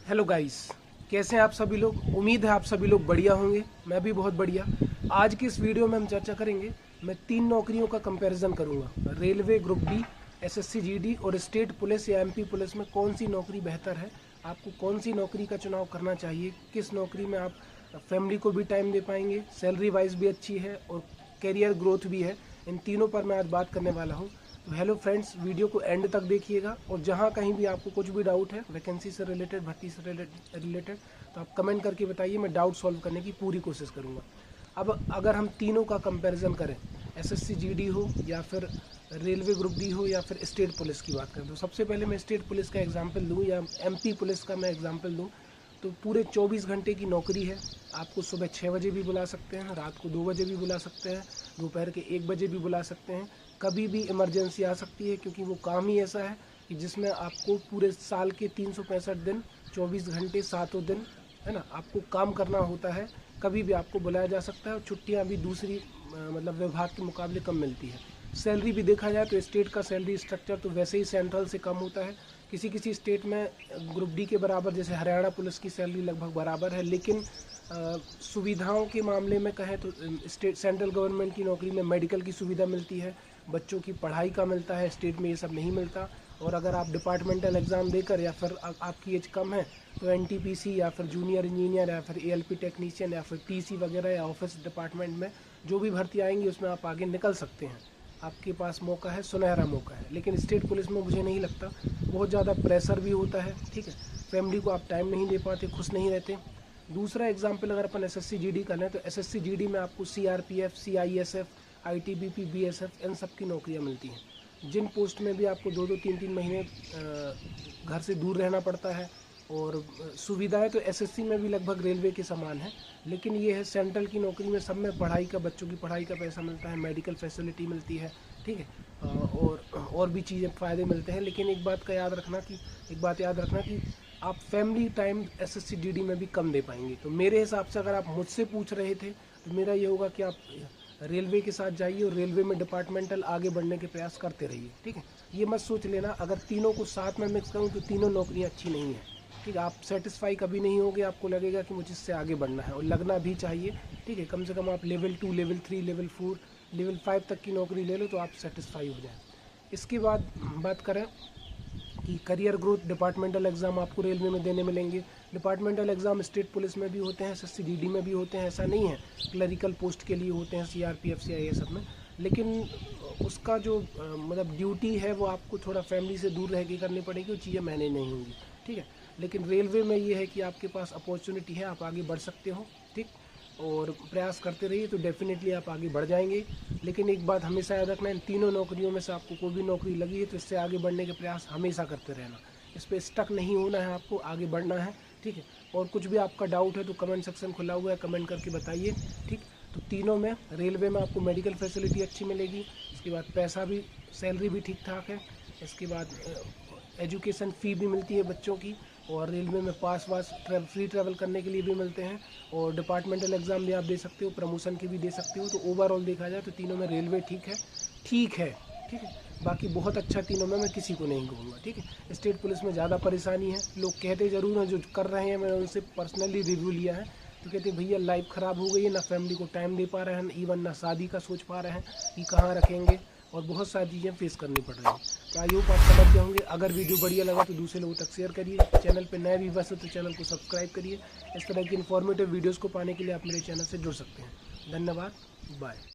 Hello guys, कैसे हैं आप सभी लोग। उम्मीद है आप सभी लोग बढ़िया होंगे। मैं भी बहुत बढ़िया। आज की इस वीडियो में हम चर्चा करेंगे। मैं 3 नौकरियों का कंपैरिजन करूंगा। Railway group D, SSC GD और स्टेट पुलिस या एमपी पुलिस में कौन सी नौकरी बेहतर है, आपको कौन सी नौकरी का चुनाव करना चाहिए, किस नौकरी में आप फैमिली को भी टाइम दे पाएंगे, सैलरी वाइज भी अच्छी है और कैरियर ग्रोथ भी है। इन तीनों पर मैं आज बात करने वाला हूँ। तो हेलो फ्रेंड्स, वीडियो को एंड तक देखिएगा और जहाँ कहीं भी आपको कुछ भी डाउट है वैकेंसी से रिलेटेड, भर्ती से रिलेटेड, तो आप कमेंट करके बताइए। मैं डाउट सॉल्व करने की पूरी कोशिश करूँगा। अब अगर हम तीनों का कंपैरिजन करें, एसएससी जीडी हो या फिर रेलवे ग्रुप डी हो या फिर स्टेट पुलिस की बात करें, तो सबसे पहले मैं स्टेट पुलिस का एग्जाम्पल दूँ या एमपी पुलिस का मैं एग्जाम्पल दूँ। तो पूरे 24 घंटे की नौकरी है। आपको सुबह 6 बजे भी बुला सकते हैं, रात को 2 बजे भी बुला सकते हैं, दोपहर के 1 बजे भी बुला सकते हैं। कभी भी इमरजेंसी आ सकती है, क्योंकि वो काम ही ऐसा है कि जिसमें आपको पूरे साल के 365 दिन 24 घंटे 7 दिन, है ना, आपको काम करना होता है। कभी भी आपको बुलाया जा सकता है और छुट्टियां भी दूसरी मतलब विभाग के मुकाबले कम मिलती है। सैलरी भी देखा जाए तो स्टेट का सैलरी स्ट्रक्चर तो वैसे ही सेंट्रल से कम होता है। किसी किसी स्टेट में ग्रुप डी के बराबर, जैसे हरियाणा पुलिस की सैलरी लगभग बराबर है, लेकिन सुविधाओं के मामले में कहें तो स्टेट सेंट्रल गवर्नमेंट की नौकरी में मेडिकल की सुविधा मिलती है, बच्चों की पढ़ाई का मिलता है। स्टेट में ये सब नहीं मिलता। और अगर आप डिपार्टमेंटल एग्ज़ाम देकर या फिर आपकी एज कम है तो एनटीपीसी या फिर जूनियर इंजीनियर या फिर एएलपी टेक्नीशियन या फिर टीसी वगैरह या ऑफिस डिपार्टमेंट में जो भी भर्ती आएंगी उसमें आप आगे निकल सकते हैं। आपके पास मौका है, सुनहरा मौका है। लेकिन स्टेट पुलिस में मुझे नहीं लगता, बहुत ज़्यादा प्रेशर भी होता है। ठीक है, फैमिली को आप टाइम नहीं दे पाते, खुश नहीं रहते। दूसरा एग्जाम्पल अगर अपन एसएससी जीडी का लें तो एसएससी जीडी में आपको सीआरपीएफ, सीआईएसएफ, आईटीबीपी, बीएसएफ, इन सब की नौकरियां मिलती हैं। जिन पोस्ट में भी आपको 2-2, 3-3 महीने घर से दूर रहना पड़ता है। और सुविधाएं तो एसएससी में भी लगभग रेलवे के समान है, लेकिन ये है सेंट्रल की नौकरी में सब में पढ़ाई का, बच्चों की पढ़ाई का पैसा मिलता है, मेडिकल फैसिलिटी मिलती है। ठीक है, और भी चीज़ें फ़ायदे मिलते हैं। लेकिन एक बात याद रखना कि आप फैमिली टाइम एसएससी जीडी में भी कम दे पाएंगे। तो मेरे हिसाब से अगर आप मुझसे पूछ रहे थे तो मेरा ये होगा कि आप रेलवे के साथ जाइए और रेलवे में डिपार्टमेंटल आगे बढ़ने के प्रयास करते रहिए। ठीक है, ये मत सोच लेना अगर तीनों को साथ में मिक्स करूँ तो तीनों नौकरियाँ अच्छी नहीं हैं। ठीक है, आप सेटिस्फाई कभी नहीं होगे, आपको लगेगा कि मुझे इससे आगे बढ़ना है और लगना भी चाहिए। ठीक है, कम से कम आप लेवल 2, लेवल 3, लेवल 4, लेवल 5 तक की नौकरी ले लो तो आप सेटिस्फाई हो जाए। इसके बाद बात करें कि करियर ग्रोथ, डिपार्टमेंटल एग्ज़ाम आपको रेलवे में देने मिलेंगे। डिपार्टमेंटल एग्ज़ाम स्टेट पुलिस में भी होते हैं, एसएससी जीडी में भी होते हैं, ऐसा नहीं है। क्लरिकल पोस्ट के लिए होते हैं, सीआरपीएफ, सीआईए सब में। लेकिन उसका जो मतलब ड्यूटी है वो आपको थोड़ा फैमिली से दूर रह के करनी पड़ेगी, वो चीज़ें मैनेज नहीं होंगी। ठीक है, लेकिन रेलवे में ये है कि आपके पास अपॉर्चुनिटी है, आप आगे बढ़ सकते हो। ठीक, और प्रयास करते रहिए तो डेफिनेटली आप आगे बढ़ जाएंगे। लेकिन एक बात हमेशा याद रखना, इन तीनों नौकरियों में से आपको कोई भी नौकरी लगी है तो इससे आगे बढ़ने के प्रयास हमेशा करते रहना। इस पर स्टक नहीं होना है, आपको आगे बढ़ना है। ठीक है, और कुछ भी आपका डाउट है तो कमेंट सेक्शन खुला हुआ है, कमेंट करके बताइए। ठीक, तो तीनों में, रेलवे में आपको मेडिकल फैसिलिटी अच्छी मिलेगी, इसके बाद पैसा भी, सैलरी भी ठीक ठाक है, इसके बाद एजुकेशन फ़ी भी मिलती है बच्चों की, और रेलवे में पास वास फ्री ट्रैवल करने के लिए भी मिलते हैं, और डिपार्टमेंटल एग्ज़ाम भी आप दे सकते हो, प्रमोशन की भी दे सकते हो। तो ओवरऑल देखा जाए तो तीनों में रेलवे ठीक है। ठीक है, बाकी बहुत अच्छा तीनों में मैं किसी को नहीं कहूँगा। ठीक है, स्टेट पुलिस में ज़्यादा परेशानी है। लोग कहते ज़रूर हैं, जो कर रहे हैं, मैंने उनसे पर्सनली रिव्यू लिया है, तो कहते भैया लाइफ ख़राब हो गई है, ना फैमिली को टाइम दे पा रहे हैं, इवन ना शादी का सोच पा रहे हैं कि कहाँ रखेंगे, और बहुत सारी चीज़ें फेस करनी पड़ रही हैं। तो आई होप आप समझ गए होंगे। अगर वीडियो बढ़िया लगा तो दूसरे लोगों तक शेयर करिए। चैनल पे नए व्यूअर्स हो तो चैनल को सब्सक्राइब करिए। इस तरह की इन्फॉर्मेटिव वीडियोस को पाने के लिए आप मेरे चैनल से जुड़ सकते हैं। धन्यवाद, बाय।